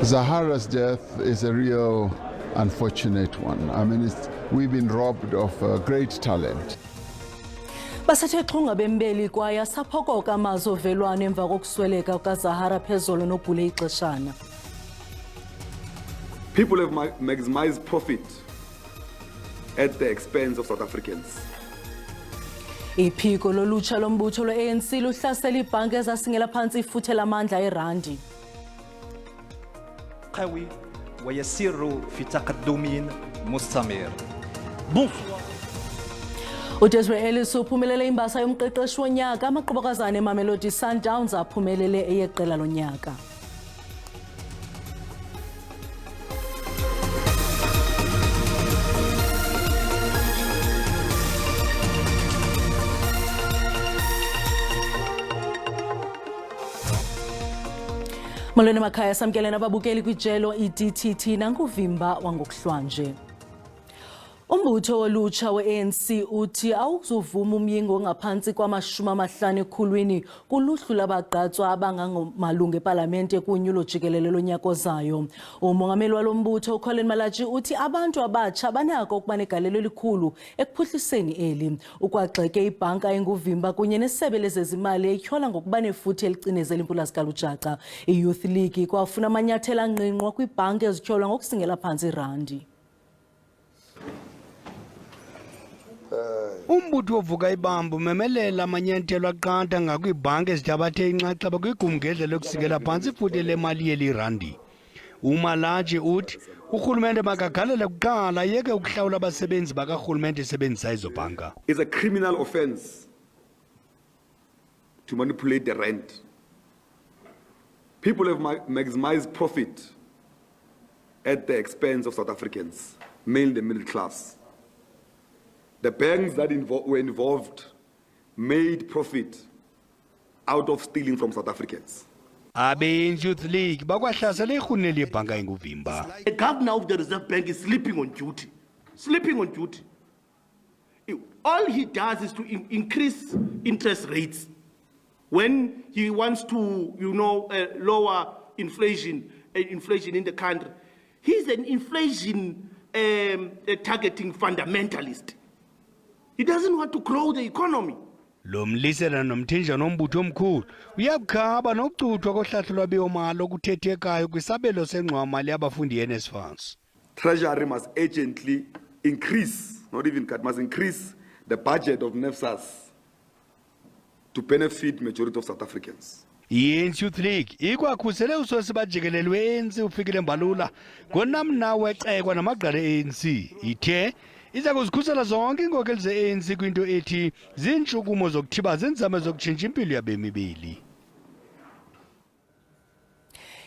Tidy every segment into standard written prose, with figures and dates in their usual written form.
Zahara's death is a real unfortunate one. I mean, we've been robbed of great talent. Basathe xhunga bembeli kwaye saphokoka amazwi ovelwano emva kokusweleka kukaZahara phezolo nogule ixeshana. People have maximized profit at the expense of South Africans. Iphiko lolutsha lombutho lwe-ANC luhlasela ibhanki ezasingela phantsi ifuthe lamandla erandi. قوي ويسير في تقدم مستمر. uDesiree Ellis uphumelele imbasa yomqeqeshi wonyaka. Amaqobokazana eMamelodi Sundowns aphumelele eyeqela lonyaka. Molweni makhaya, samkelena ababukeli kwijelo iDTT nanguvimba wangokuhlwanje. Umbutho wolutsha we-ANC uthi awuzuvuma umyingo ngaphansi kwama-50 ekhulwini kuluhlu labagqatswa abangamalungu eParliamentary kunyulo jikelele lonyaka ozayo. Umongameli walo mbutho uColin Malachi uthi abantu abatsha banako ukuba negalelo elikhulu ekuphuhliseni eli. Ukwagxeke ibhanka enguvimba kunye nesebe lezezimali etyhola ngokuba nefuthe elicinezela impula zikalujaca. I-Youth League kwafuna amanyathelo angqingqwa kwibhanki ezityholwa ngokusingela phantsi irandi. Umbutho ovuka ibambu memelela amanyathelo aqatha ngakwiibhanki ezithabathe inxaxheba kwigumgedle lokusikela phantsi ifuthe lemali yelirandi. Umalaji uthi urhulumente makagalele kuqala yeke ukuhlawula abasebenzi bakarhulumente esebenzisa ezo bhanka. It's a criminal offense to manipulate the rent. People have maximized profit at the expense of South Africans, mainly the middle class. The banks that were involved made profit out of stealing from South Africans. Youth League bakwahlasela irhuneli yebhanka enguvimba. The governor of the Reserve Bank is sleeping on duty. Sleeping on duty. All he does is to increase interest rates when he wants to, lower inflation in the country. He's an inflation targeting fundamentalist. He doesn't want to grow the economy. Lo mlisela nomthinja nombutho omkhulu uyabukhaba nokucuthwa kohlahlo lwabiwomali okuthethekayo kwisabelo sengxowa-mali yabafundi ye-NSFAS. Treasury must urgently increase, not even cut, must increase the budget of NSFAS to benefit majority of South Africans. I-Youth League ikwakhusele usosiba jikelele we-ANC ufikile mbalula ngonamnawo wexekwa namagqala e-ANC ithe iza kuzikhusela zonke inkokeli ze-ANC kwinto ethi ziintshukumo zokuthibaza iinzame zokutshintsha impilo yabemi beli.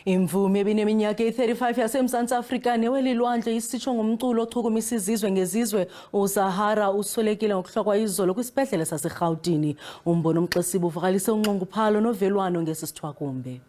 Imvumi ebineminyaka eyi-35 yaseMzantsi Afrika neweli lwandle isitsho ngomculo ochukumisa izizwe ngezizwe uZahara uswelekile ngokuhlokwa izolo kwisibhedlele saseRhawutini. Umbono omxesibe uvakalise unxunguphalo novelwano ngesisithwakumbe.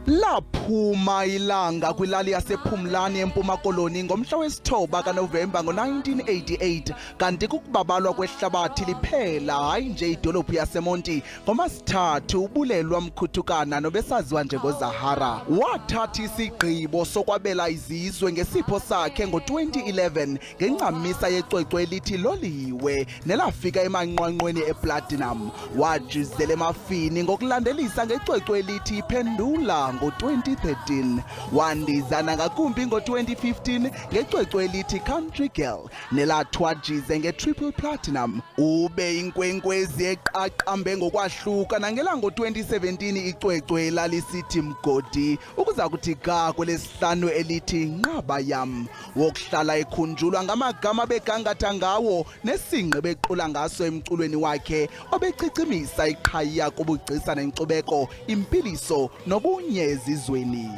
Laphuma ilanga kwilali yasePhumlani eMpuma Koloni ngomhla wesi-9 kaNovemba ngo-1988 kanti kukubabalwa kwehlabathi liphela hayi nje idolophu yaseMonti ngoMasithathu ubulelwa mkhuthukana nobesaziwa njengoZahara. Wathatha isigqibo sokwabela izizwe ngesipho sakhe ngo-2011 ngencamisa yecwecwe elithi Loliwe nelafika emanqwanqweni eplatinum. Wajizela emafini ngokulandelisa ngecwecwe elithi Pendula ngo-2013 wandizana ngakumbi ngo-2015 ngecwecwe elithi Country Girl nelathwajize nge-Triple Platinum. Ube inkwenkwezi eqaqambe ngokwahluka nangelango 2017 icwecwe lalisithi Mgodi ukuza kuthi ga kwelesihlanu elithi Nqaba Yam wokuhlala ekhunjulwa ngamagama begangatha ngawo nesingqe bequla ngaso emculweni wakhe obechicimisa iqhaya kubugcisa nenkcubeko impiliso nobunye ezizweni.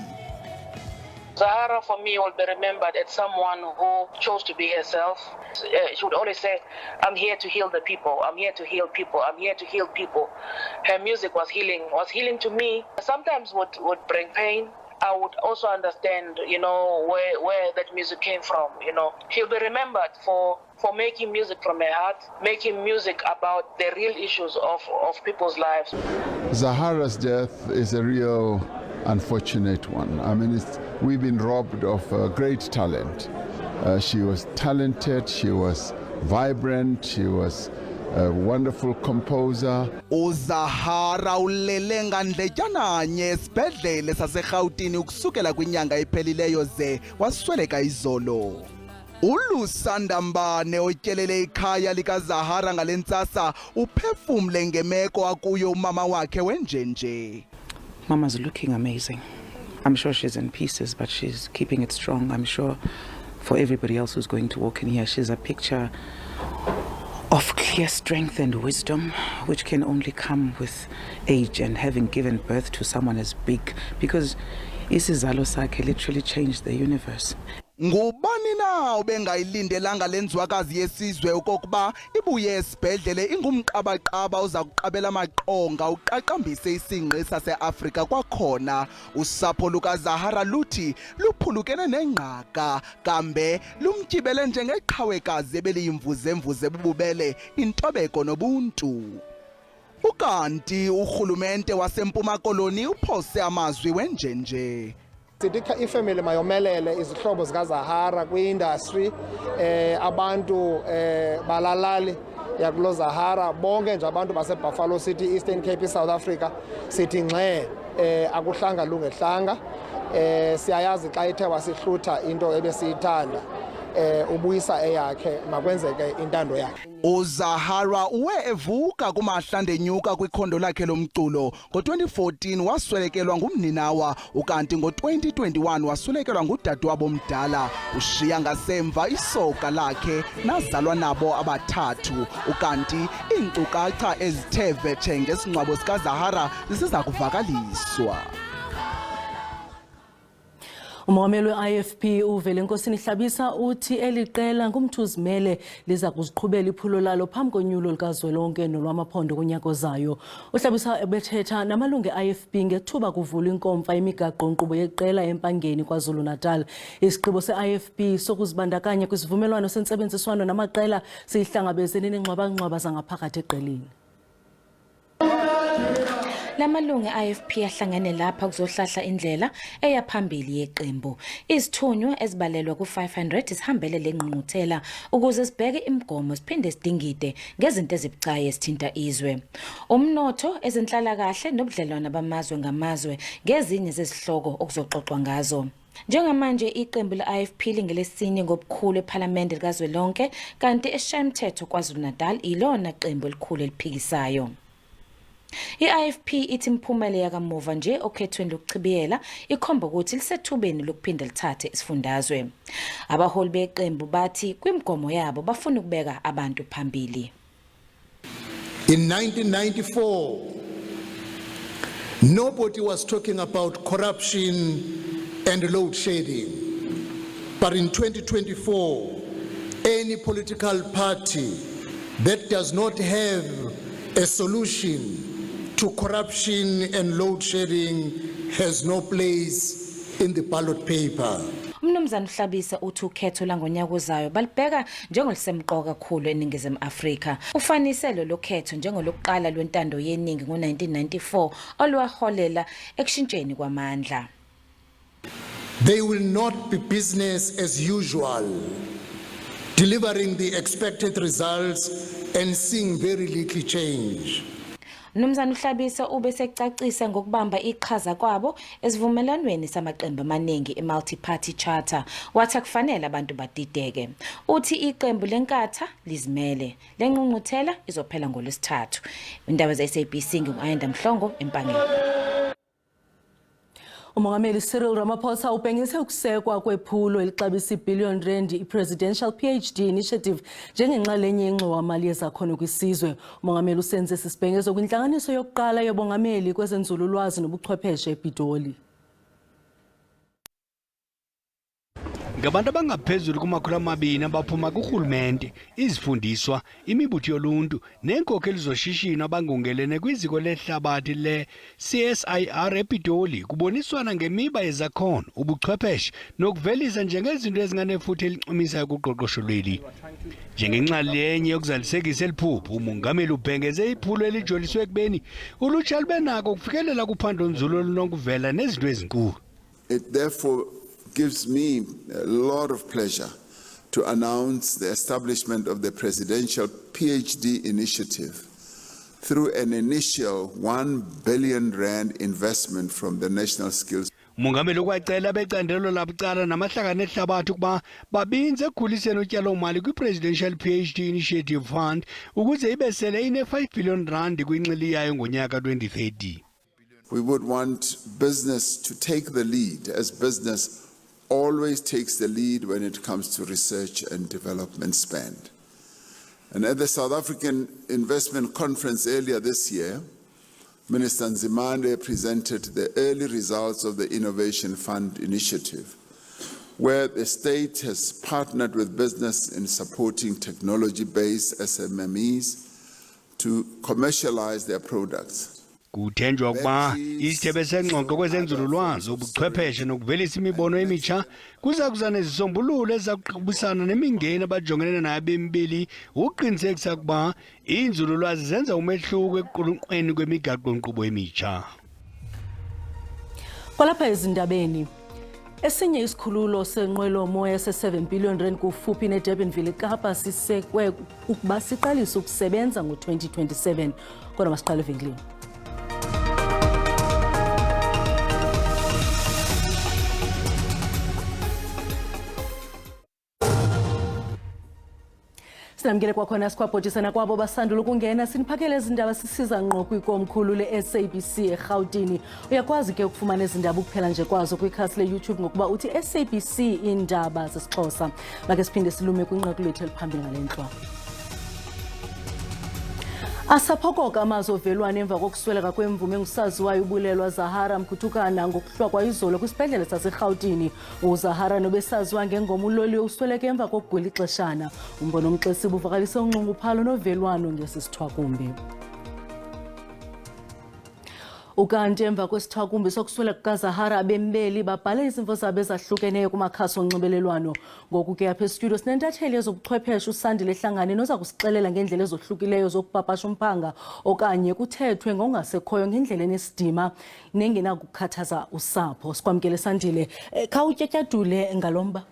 Zahara for me will be remembered as someone who chose to be herself. She would always say, I'm here to heal the people, I'm here to heal people, I'm here to heal people. Her music was healing to me. Sometimes would bring pain, I would also understand, where that music came from. She'll be remembered for making music from her heart, making music about the real issues of people's lives. Zahara's death is a real unfortunate one. I mean, we've been robbed of great talent. She was talented, she was vibrant, she was a wonderful composer. uZahara ulele ngandletyana nye esibhedlele saseRhawutini ukusukela kwinyanga ephelileyo ze wasweleka izolo. Ulusanda Mbane otyelele ikhaya likaZahara ngalentsasa uphefumle ngemeko akuyo umama wakhe wenjenje. Mama's looking amazing. I'm sure she's in pieces, but she's keeping it strong. I'm sure for everybody else who's going to walk in here, she's a picture of clear strength and wisdom, which can only come with age and having given birth to someone as big, because isizalo sakhe literally changed the universe. Ngubani na ubengayilindelanga lenzwakazi yesizwe okokuba ibuye esibhedlele ingumqabaqaba uza kuqabela amaqonga uqaqambise isingqi saseAfrika kwakhona. Usapho lukaZahara luthi luphulukene nengqaka kambe lumtyibele njengeqhawekazi ebeliyimvuze bububele intobeko nobuntu. Ukanti urhulumente wasempuma koloni uphose amazwi wenjenje. Ifamily mayomelele izihlobo zikaZahara kwi-industry abantu balalali yakulo Zahara bonke nje abantu baseBuffalo City, Eastern Cape, South Africa sithi ngxe akuhlanga lungehlanga siyayazi xa ithe wasihlutha into ebesiyithanda ubuyisa eyakhe makwenzeke intando yakhe. uZahara uwe evuka kumahla ndenyuka kwikhondo lakhe lomculo. Ngo-2014 waswelekelwa ngumninawa ukanti ngo-2021 waswelekelwa ngudadewabo omdala. Ushiya ngasemva isoka lakhe nazalwa nabo abathathu ukanti iinkcukacha ezithe vetshe ngesingcwabo sikaZahara zisiza kuvakaliswa. Umongameli we-IFP uVelenkosini Hlabisa uthi eliqela ngumthuzimele liza kuziqhubela iphulo lalo phambi konyulo likazwelonke nolwamaphondo kunyaka ozayo. uHlabisa ebethetha namalungu e-IFP ngethuba kuvulwa inkomfa yemigaqo-nkqubo yeqela empangeni KwaZulu-Natal. Isigqibo se-IFP sokuzibandakanya kwisivumelwano sentsebenziswano namaqela siyihlangabezene nengxwabangxwaba zangaphakathi eqeleni. Lamalungu e-IFP ahlangene lapha kuzohlahla indlela eyaphambili yeqembu. Izithunywa ezibalelwa ku-500 zihambele le ngqungquthela ukuze sibheke imigomo siphinde sidingide ngezinto ezibucayi ezithinta izwe. Umnotho, ezenhlalakahle nobudlelwano bamazwe ngamazwe ngezinye zezihloko okuzoxoxwa ngazo. Njengamanje iqembu le-IFP lingelesine ngobukhulu eParliamentary likazwelonke kanti eShayamthetho KwaZulu-Natal ilona qembu elikhulu eliphikisayo. I-IFP ithi imphumela yakamuva nje okhethweni lokuchibiyela ikhomba ukuthi lisethubeni lokuphinda lithathe isifundazwe. Abaholi beqembu bathi kwimigomo yabo bafuna ukubeka abantu phambili. In 1994, nobody was talking about corruption and load shedding. But in 2024, any political party that does not have a solution to corruption and load shedding has no place in the ballot paper. Mnumzane Hlabisa uthi ukhetho langonyaka ozayo balibheka njengolisemqoka kakhulu eNingizimu Afrika. Ufaniselo lokhetho njengolokuqala lwentando yeningi ngo-1994 olwaholela ekushintsheni kwamandla. They will not be business as usual, delivering the expected results and seeing very little change. Mnumzane Hlabisa ube secacisa ngokubamba iqhaza kwabo esivumelwanweni samaqembu amaningi e-multi-party charter wathi akufanele abantu badideke. Uthi iqembu lenkatha lizimele lengqungquthela izophela ngolwesithathu. Indaba ze-SABC ngu-Iindaba empangeni. Umongameli Cyril Ramaphosa ubhengise ukusekwa kwephulo elixabisa iBillion Rand i-Presidential PhD Initiative njengenxalenye yengxowa-mali yezakhono kwisizwe. Umongameli usenze sisibhengezo kwinhlanganiso yokuqala yobongameli kwezenzululwazi nobuchwepheshe ePitoli. ngabantu abangaphezulu kuma-200 abaphuma kurhulumente, izifundiswa, imibutho yoluntu neenkokheli zoshishino abangongelene kwiziko lehlabathi le-CSIR ePitoli kuboniswana ngemiba yezakhono, ubuchwepheshe nokuvelisa njengezinto ezinganefuthe elichumisayo kuqoqosho lweli. Njengenxalenye yokuzalisekisa eliphupho, umongameli ubhengeze iphulo elijoliswe ekubeni ulutsha lube nako ukufikelela kuphando-nzulu olunokuvela nezinto ezinkulu. It therefore gives me a lot of pleasure to announce the establishment of the Presidential PhD Initiative through an initial R1 billion investment from the National Skills. Umongameli ukwacela becandelo labucala namahlakani ehlabathi ukuba babinze ekukhuliseni utyalo-mali kwi-Presidential PhD Initiative Fund ukuze ibe sele ine-R5 billion kwinxili yayo ngonyaka 2030. We would want business to take the lead, as business always takes the lead when it comes to research and development spend. And at the South African Investment Conference earlier this year, Minister Nzimande presented the early results of the Innovation Fund initiative, where the state has partnered with business in supporting technology-based SMMEs to commercialize their products. Kuthenjwa ukuba isithebe sengxoxo kwezenzululwazi, ubuchwepheshe nokuvelisa imibono emitsha kuza kuza nezisombululo ezizakuqhubisana nemingeni abajongenene nayo bemibili ukuqinisekisa ukuba inzululwazi zenza umehluko ekuqulunqweni kwemigaqo-nkqubo emitsha. Kwalapha ezindabeni, esinye isikhululo senqwelomoya se-R7 billion kufuphi neDurbanville eKapa sisekwe ukuba siqalise ukusebenza ngo-2027. Kodwa masiqale evenkileni. Sinamkele kwakhona sikwabhotisana kwabo basandula ukungena siniphakele izindaba sisiza ngqo kwikomkhulu le-SABC eRhawutini. Uyakwazi ke ukufumana izindaba ukuphela nje kwazo kwikhasi le-YouTube ngokuba uthi SABC Iindaba zesiXhosa. Make siphinde silume kwinqaku lethu eliphambili ngale ntloko. Asaphokoka amazwi ovelwano emva kokusweleka kwemvume engusaziwayo ubulelwa Zahara mkhuthukana ngokuhlwa izolo kwisibhedlele saseRhawutini. uZahara nobesaziwa ngengoma uloliwe usweleke emva kokugwela ixeshana. Umbono omxesibe uvakalise unxunguphalo novelwano ngesisithwakumbi. Ukanti emva kwesithwakumbi sokusweleka kukaZahara abembeli babhale izimvo zabo ezahlukeneyo kumakhasi onxibelelwano. Ngoku ke apha estudio sinentatheli yezobuchwepheshe uSandile Hlangane noza kusixelela ngendlela ezohlukileyo zokupapasha umphanga okanye kuthethwe ngongasekhoyo ngendlela enesidima nengenakukhathaza usapho. Sikwamkele Sandile, khawutyatyadule ngalomba.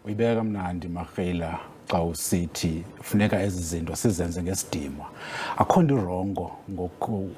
Uyibeka kamnandi Marhela xa usithi funeka ezi zinto sizenze ngesidima. Akho nto irongo ngoku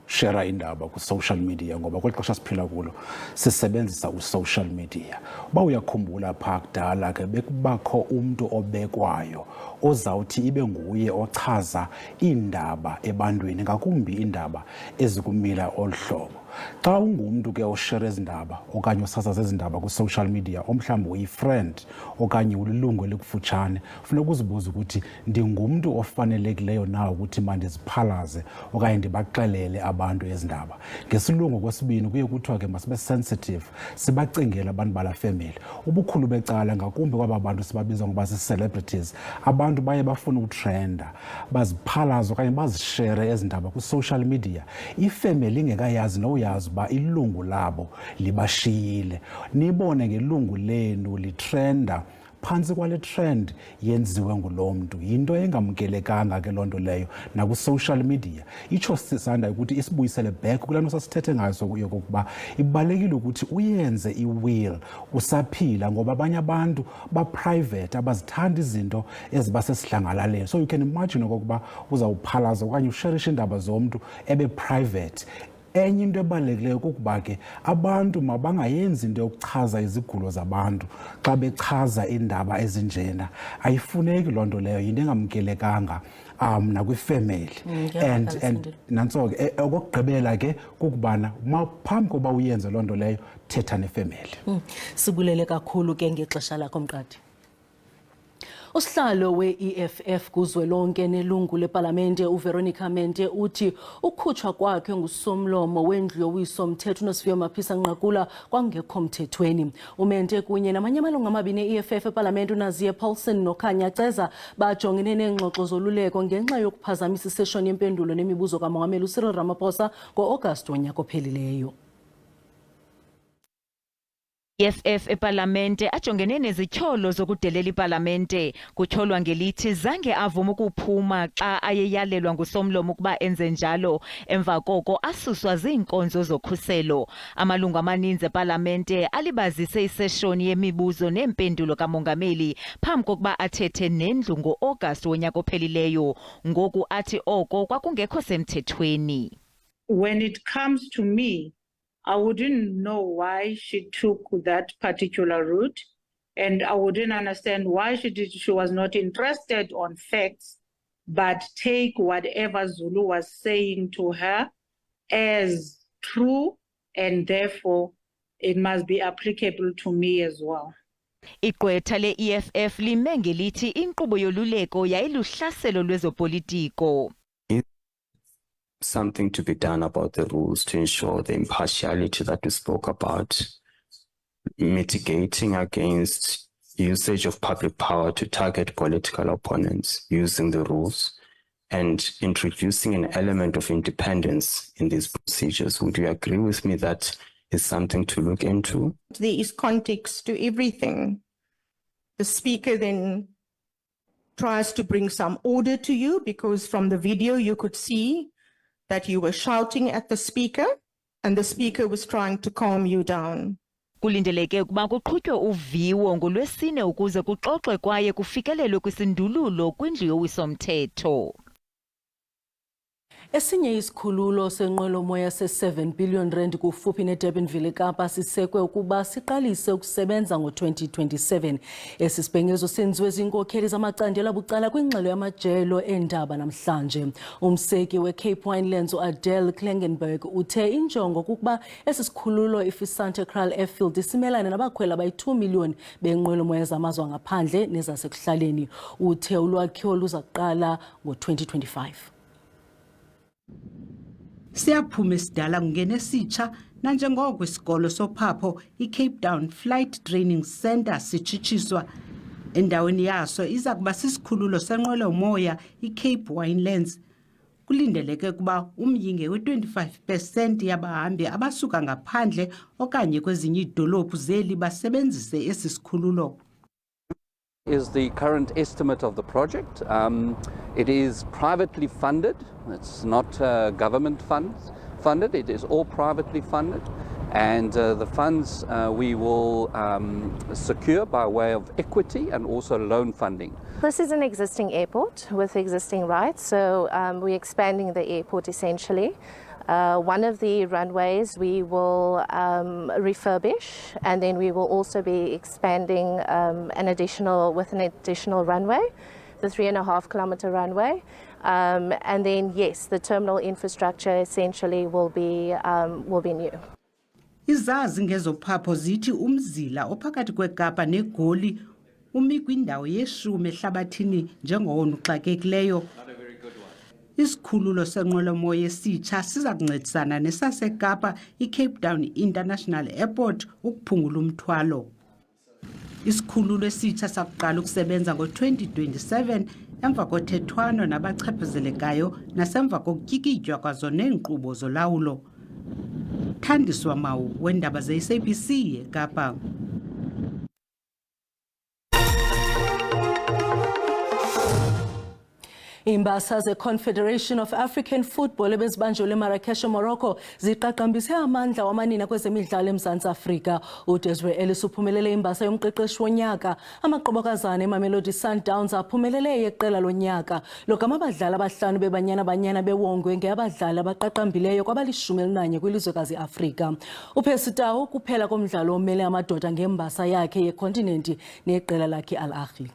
share indaba ku social media ngoba kweli xesha siphila kulo sisebenzisa u-social media. Uba uyakhumbula phaa kudala ke bekubakho umuntu obekwayo ozawuthi ibe nguye ochaza iindaba ebantwini, ngakumbi iindaba ezikumila oluhlobo. Xa ungumntu ke oshare izindaba okanye usasaza izindaba ku-social media, omhlawumbi uyi-friend okanye ulilungu elikufutshane, funeka uzibuze ukuthi ndingumntu ofanelekileyo na ukuthi mandiziphalaze okanye ndibaxelele abantu ezindaba. Ngesilungu kwesibini kuye kuthiwa ke masibe sensitive, sibacingele abantu bala family. Ubukhulu becala ngakumbi kwaba bantu sibabiza ngoba si-celebrities, abantu baye bafuna utrenda, baziphalaze okanye bazishare ezindaba ku-social media. Ifamily ingekayazi yazi uba ilungu labo libashiyile, nibone ngelungu lenu litrenda phantsi kwale trend yenziwe ngulo mntu. Yinto engamkelekanga ke loo nto leyo naku-social media. Itsho sisanda ukuthi isibuyisele back kulaa nto sasithethe ngayo yokokuba ibalulekile ukuthi uyenze i-will usaphila ngoba abanye abantu ba-private abazithanda izinto eziba sesidlangalaleni. So you can imagine okokuba uzawuphalaza okanye usherishe iindaba zomntu ebe-private. Enye into ebalulekileyo kukuba ke abantu mabangayenzi into yokuchaza izigulo zabantu xa bechaza iindaba ezinjena. Ayifuneki loo nto leyo, yinto engamkelekanga nakwifamily. And nantso ke okokugqibela ke kukubana phambi koba uyenze loo nto leyo thetha nefamily. Sibulele kakhulu ke ngexesha lakho Mqadi. Usihlalo we-EFF kuzwelonke nelungu lepalamente uVeronica Mente uthi ukhutshwa kwakhe ngusomlomo wendlu yowiso-mthetho uNosiviwe Mapisa-Nqakula kwangekho mthethweni. uMente kunye namanye amalungu amabini e-EFF epalamente uNaziya Paulsen noKhanya Ceza bajongene neengxoxo zoluleko ngenxa yokuphazamisa iseshoni yempendulo nemibuzo kaMongameli uCyril Ramaphosa ngo-Agasti wonyaka ophelileyo. EFF eParliamente ajongene nezityholo zokudelela iParliamente kutyholwa ngelithi zange avuma ukuphuma xa ayeyalelwa ngusomlomo ukuba enze njalo emva koko asuswa ziinkonzo zokhuselo. Amalungu amaninzi eParliamente alibazise iseshoni yemibuzo neempendulo kamongameli phambi kokuba athethe nendlu ngo-Agasti wonyaka ophelileyo, ngoku athi oko kwakungekho semthethweni. When it comes to me, I wouldn't know why she took that particular route, and I wouldn't understand why she was not interested on facts, but take whatever Zulu was saying to her as true, and therefore it must be applicable to me as well. Igqwetha le-EFF lime ngelithi inkqubo yoluleko yayiluhlaselo lwezopolitiko. Something to be done about the rules to ensure the impartiality that we spoke about, mitigating against usage of public power to target political opponents using the rules, and introducing an element of independence in these procedures. Would you agree with me that is something to look into? There is context to everything. The speaker then tries to bring some order to you, because from the video you could see that you were shouting at the speaker and the speaker was trying to calm you down. Kulindeleke ukuba kuqhutywe uviwo ngoLwesine ukuze kuxoxwe kwaye kufikelelwe kwisindululo kwindlu yowiso-mthetho. Esinye isikhululo senqwelomoya se7 billion rand kufuphi neDurbanville eKapa sisekwe ukuba siqalise ukusebenza ngo-2027. Esi sibhengezo senziwe ziinkokheli zamacandelo abucala kwingxelo yamajelo eendaba namhlanje. Umseki weCape Winelands uAdele Klingenberg uthe injongo kukuba esi sikhululo iFisante Kraal Airfield isimelane nabakhweli abayi-2 million benqwelomoya zamazwe ngaphandle nezasekuhlaleni. Uthe ulwakhiwo luza kuqala ngo-2025. Siyaphuma esidala kungena esitsha nanjengoko isikolo sophapho iCape Town Flight Training Center sitshitshiswa. Endaweni yaso iza kuba sisikhululo senqwelomoya iCape Winelands. Kulindeleke kuba umyinge we-25% yabahambi abasuka ngaphandle okanye kwezinye iidolophu zeli basebenzise esi sikhululo. Is the current estimate of the project. It is privately funded. It's not government funded. It is all privately funded. And the funds we will secure by way of equity and also loan funding. This is an existing airport with existing rights. So we're expanding the airport essentially. One of the runways we will refurbish, and then we will also be expanding an additional runway, the 3.5-kilometer runway. And then yes, the terminal infrastructure essentially will be new. Izazi ngezophapho zithi umzila ophakathi kweKapa neGoli umi kwindawo ye-10 ehlabathini njengowona uxakekileyo. Isikhululo senqwelomoya esitsha siza kuncedisana nesaseKapa iCape Town International Airport ukuphungula umthwalo. Isikhululo esitsha sakuqala ukusebenza ngo-2027 emva kothethwano nabachaphazelekayo nasemva kokutyikitywa kwazo neenkqubo zolawulo. Thandiswa Mawu weendaba ze-SABC eKapa. Imbasa ze-Confederation of African Football ebezibanjelwe eMarrakesh, Morocco ziqaqambise amandla wamanina kwezemidlalo eMzantsi Afrika. uDesiree Ellis uphumelele imbasa yomqeqeshi wonyaka. Amaqobokazana eMamelodi Sundowns aphumelele yeqela lonyaka. Logama abadlali abahlanu bebanyana bewongwe ngeyabadlali abaqaqambileyo kwabali-11 kwilizwekazi Afrika. uPercy Tau kuphela komdlalo omele amadoda ngembasa yakhe yekontinenti neqela lakhe Al Ahly.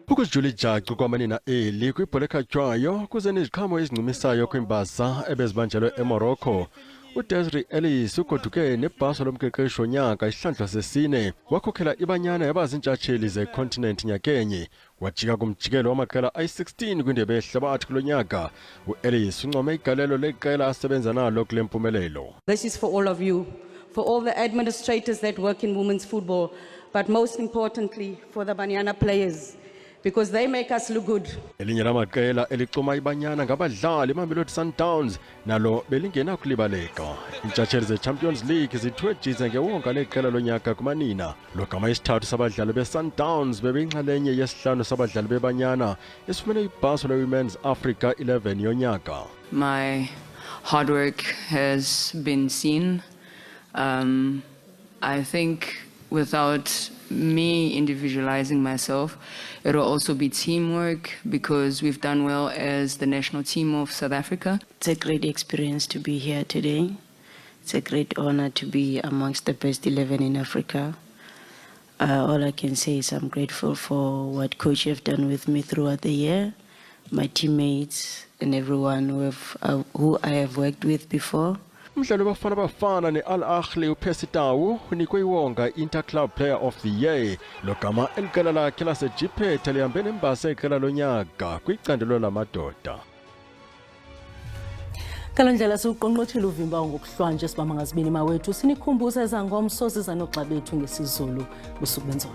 Ukuzijula ijacu kwamanina eli kwibhola ekhatywayo kuze neziqhamo ezincumisayo kwimbasa ebezibanjelwe eMorocco. uDesiree Ellis ugoduke nebhaso lomqeqeshi wonyaka isihlandla sesine wakhokhela ibanyana yabazintshatsheli zecontinent nyakenye wajika kumjikelo wamaqela ayi-16 kwindebe yehlabathi kulo nyaka. U-Ellis uncome igalelo leqela asebenza nalo kule mpumelelo. This is for all of you, for all the administrators that work in women's football, but most importantly for the Banyana players, because they make us look good. Elinye lamaqela elicuma ibanyana ngabadlali iMamelodi Sundowns nalo belingena kulibaleka. Intshatsheli ze-Champions League zithwejize ngewonga leqela lonyaka kumanina. Logama isithathu sabadlali be-Sundowns bebeyinxalenye yesihlanu sabadlali bebanyana esifumene ibhaso le-Women's Africa 11 yonyaka. My hard work has been seen. I think without me individualizing myself, it will also be teamwork because we've done well as the national team of South Africa. It's a great experience to be here today. It's a great honor to be amongst the best 11 in Africa. All I can say is I'm grateful for what coach have done with me throughout the year, my teammates and everyone who I have worked with before. Umdlali wabafana bafana ne-Al Ahly uPercy Tau unikwe iwonga Interclub Player of the Year. Logama eliqela lakhe laseJiphetha lihambe nembasa yeqela lonyaka kwicandelo lamadoda. Kalendlela siuqonqothile uvimba ngokuhlwanje sibamba ngazibini mawethu sinikhumbuza ezangomso sizanoxa bethu ngesizulu busuku benzolo.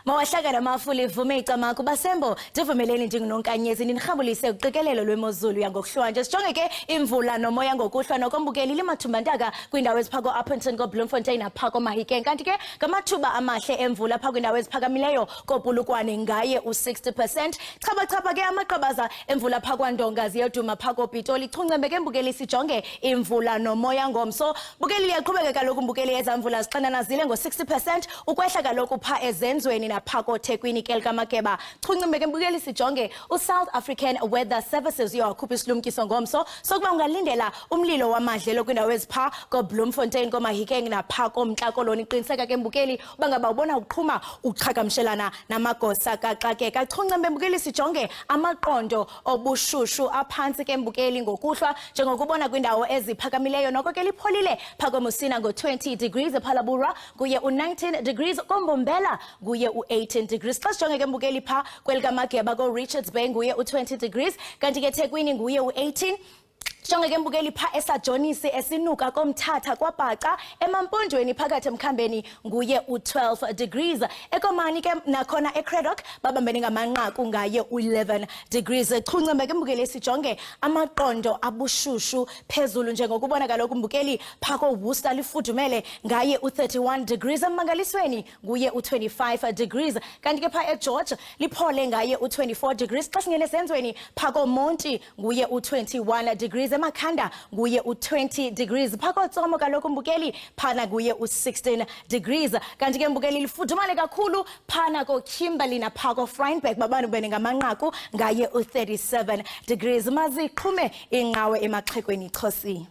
Mawahlakana mafuli ivume icamako basembo ndivumeleni ndingunonkanyezi nirhabulise uqikelelo lwemozulu yangokuhlwanje sijonge ke imvula nomoya ngokuhlwa nokombukeli limathumbantaka kwindawo eziphako Upington koBloemfontein naphako Mahikeng kanti ke ngamathuba amahle emvula phako kwindawo eziphakamileyo koPulukwane ngaye u60%. Chapha ke amaqabaza emvula phako Ndonga ziyeduma phako Pitoli chungcembe ke mbukeli sijonge imvula nomoya ngomso bukeli liyaqhubeka kaloku mbukeli ezamvula zixanana zile ngo60% ukwehla kaloku pha ezenzweni naphako Thekwini kelkamakeba chungcembe ke mbukeli sijonge uSouth African Weather Services yowakhupha isilumkiso ngomso sokuba ungalindela umlilo wamadlelo kwindawo ezipha koBloemfontein koMahikeng naphako Mntlakoloni iqiniseka ke mbukeli bangaba ubona uqhuma uqhagamshelana namagosa kaxakeka chungcembe mbukeli sijonge amaqondo obushushu aphansi ke mbukeli ngokuhlwa njengokubona kwindawo eziphakamileyo noko ke lipholile phako Musina ngo20 degrees ePhalabura kuye u19 degrees koMbombela kuye u18 degrees xa sijonge ke mbukeli pha kwelikamageba koRichards Bay nguye u20 degrees kanti ke Thekwini nguye u18 Jonge ke mbukeli pha esajonisi esinuka komthatha kwaBhaca emamponjweni phakathi emkhambeni nguye u12 degrees ekomani ke nakhona eCraddock babambene ngamanqaku ngaye u11 degrees chungcembe ke mbukeli sijonge amaqondo abushushu phezulu njengokubona kaloku mbukeli phako Worcester lifudumele ngaye u31 degrees emangalisweni nguye u25 degrees kanti ke pha eGeorge liphole ngaye u24 degrees xa singene senzweni phako Monti nguye u21 degrees emakhanda nguye u20 degrees phako Tsomo kaloku mbukeli phana nguye u16 degrees kanti ke mbukeli lifudumale kakhulu phana koKimberley naphako Freinberg babantu bene ngamanqaku ngaye u37 degrees maziqhume inqawe emaxhekweni Xosi.